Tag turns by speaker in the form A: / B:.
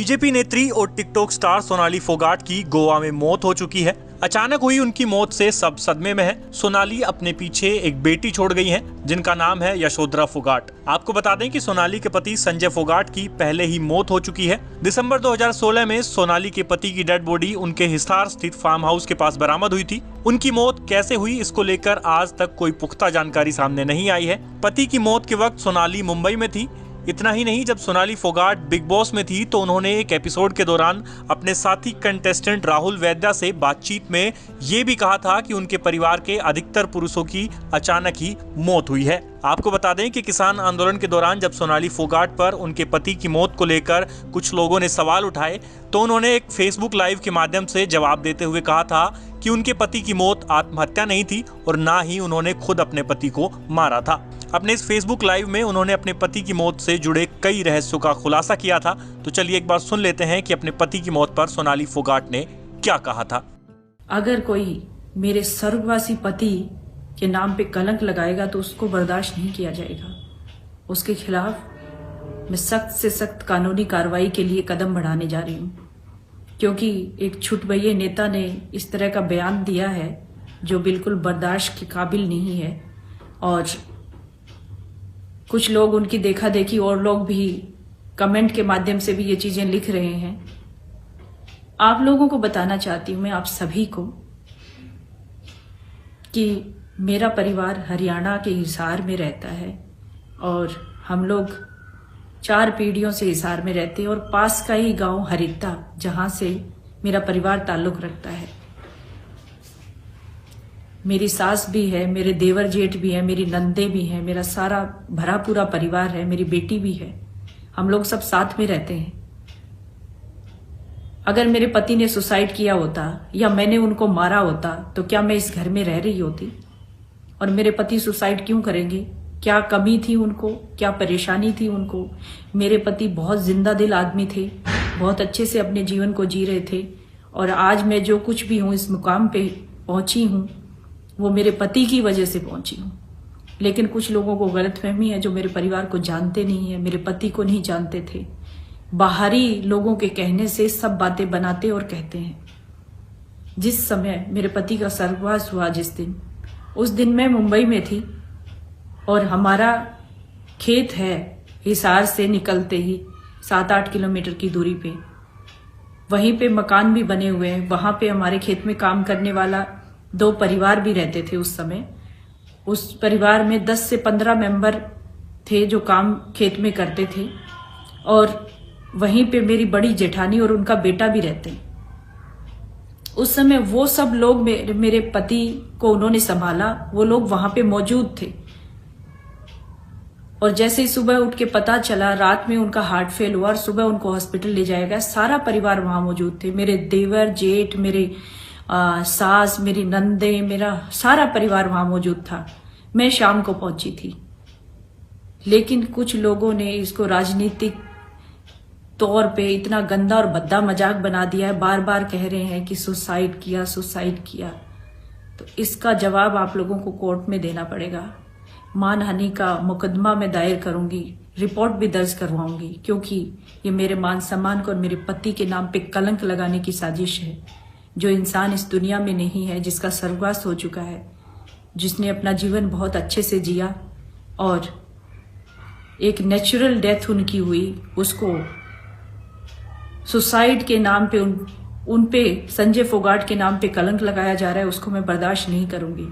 A: BJP नेत्री और TikTok star Sonali Phogat की गोवा में मौत हो चुकी है। अचानक हुई उनकी मौत से सब सदमे में है। सोनाली अपने पीछे एक बेटी छोड़ गई हैं, जिनका नाम है यशोधरा फोगाट। आपको बता दें कि सोनाली के पति संजय फोगाट की पहले ही मौत हो चुकी है। दिसंबर 2016 में सोनाली के पति की डेड बॉडी उनके हिसार स्थित फार्म हाउस के पास बरामद हुई थी। उनकी मौत कैसे हुई, इसको लेकर आज तक कोई पुख्ता जानकारी सामने नहीं आई है। पति की मौत के वक्त सोनाली मुंबई में थी। इतना ही नहीं, जब सोनाली फोगाट बिग बॉस में थी तो उन्होंने एक एपिसोड के दौरान अपने साथी कंटेस्टेंट राहुल वैद्या से बातचीत में ये भी कहा था कि उनके परिवार के अधिकतर पुरुषों की अचानक ही मौत हुई है। आपको बता दें कि किसान आंदोलन के दौरान जब सोनाली फोगाट पर उनके पति की मौत को लेकर कुछ लोगों ने सवाल उठाए तो उन्होंने एक फेसबुक लाइव के माध्यम से जवाब देते हुए कहा था कि उनके पति की मौत आत्महत्या नहीं थी और ना ही उन्होंने खुद अपने पति को मारा था। अपने इस फेसबुक लाइव में उन्होंने अपने पति की मौत से जुड़े कई रहस्यों का खुलासा किया था। तो चलिए एक बार सुन लेते हैं कि अपने पति की मौत पर सोनाली फोगाट ने क्या कहा था।
B: अगर कोई मेरे स्वर्गवासी पति के नाम पे कलंक लगाएगा तो उसको बर्दाश्त नहीं किया जाएगा। उसके खिलाफ मैं सख्त से सख्त कानूनी कार्रवाई के लिए कदम बढ़ाने जा रही हूँ, क्योंकि एक छुटभैये नेता ने इस तरह का बयान दिया है जो बिल्कुल बर्दाश्त के काबिल नहीं है। और कुछ लोग उनकी देखा देखी और लोग भी कमेंट के माध्यम से भी ये चीजें लिख रहे हैं। आप लोगों को बताना चाहती हूँ, मैं आप सभी को, कि मेरा परिवार हरियाणा के हिसार में रहता है और हम लोग 4 पीढ़ियों से हिसार में रहते हैं और पास का ही गांव हरिता, जहां से मेरा परिवार ताल्लुक रखता है। मेरी सास भी है, मेरे देवर जेठ भी है, मेरी नंदे भी हैं, मेरा सारा भरा पूरा परिवार है, मेरी बेटी भी है। हम लोग सब साथ में रहते हैं। अगर मेरे पति ने सुसाइड किया होता या मैंने उनको मारा होता तो क्या मैं इस घर में रह रही होती? और मेरे पति सुसाइड क्यों करेंगे? क्या कमी थी उनको? क्या परेशानी थी उनको? मेरे पति बहुत जिंदा दिल आदमी थे, बहुत अच्छे से अपने जीवन को जी रहे थे। और आज मैं जो कुछ भी हूं, इस मुकाम पे पहुंची हूं, वो मेरे पति की वजह से पहुंची हूं। लेकिन कुछ लोगों को गलतफहमी है जो मेरे परिवार को जानते नहीं है, मेरे पति को नहीं जानते थे। बाहरी लोगों के कहने से सब बातें बनाते और कहते हैं। जिस समय मेरे पति का स्वर्गवास हुआ, जिस दिन, उस दिन मैं मुंबई में थी और हमारा खेत है हिसार से निकलते ही 7-8 किलोमीटर की दूरी पे। वहीं पे मकान भी बने हुए हैं। वहां पे हमारे खेत में काम करने वाला 2 परिवार भी रहते थे उस समय। उस परिवार में 10 से 15 मेंबर थे जो काम खेत में करते थे। और वहीं पे मेरी बड़ी जेठानी और उनका बेटा भी रहते हैं। उस समय वो सब लोग मेरे पति को उन्होंने संभाला, वो लोग वहां पे मौजूद थे। और जैसे ही सुबह उठ के पता चला, रात में उनका हार्ट फेल हुआ और सुबह उनको हॉस्पिटल ले जाया गया, सारा परिवार वहां मौजूद थे। मेरे देवर जेठ, मेरे सास, मेरी नंदे, मेरा सारा परिवार वहां मौजूद था। मैं शाम को पहुंची थी। लेकिन कुछ लोगों ने इसको राजनीतिक तौर पे इतना गंदा और भद्दा मजाक बना दिया है। बार बार कह रहे हैं कि सुसाइड किया, सुसाइड किया। तो इसका जवाब आप लोगों को कोर्ट में देना पड़ेगा। मानहानि का मुकदमा मैं दायर करूंगी, रिपोर्ट भी दर्ज करवाऊंगी, क्योंकि ये मेरे मान सम्मान को और मेरे पति के नाम पे कलंक लगाने की साजिश है। जो इंसान इस दुनिया में नहीं है, जिसका स्वर्गवास हो चुका है, जिसने अपना जीवन बहुत अच्छे से जिया और एक नेचुरल डेथ उनकी हुई, उसको सुसाइड के नाम पे उन पे संजय फोगाट के नाम पे कलंक लगाया जा रहा है, उसको मैं बर्दाश्त नहीं करूंगी।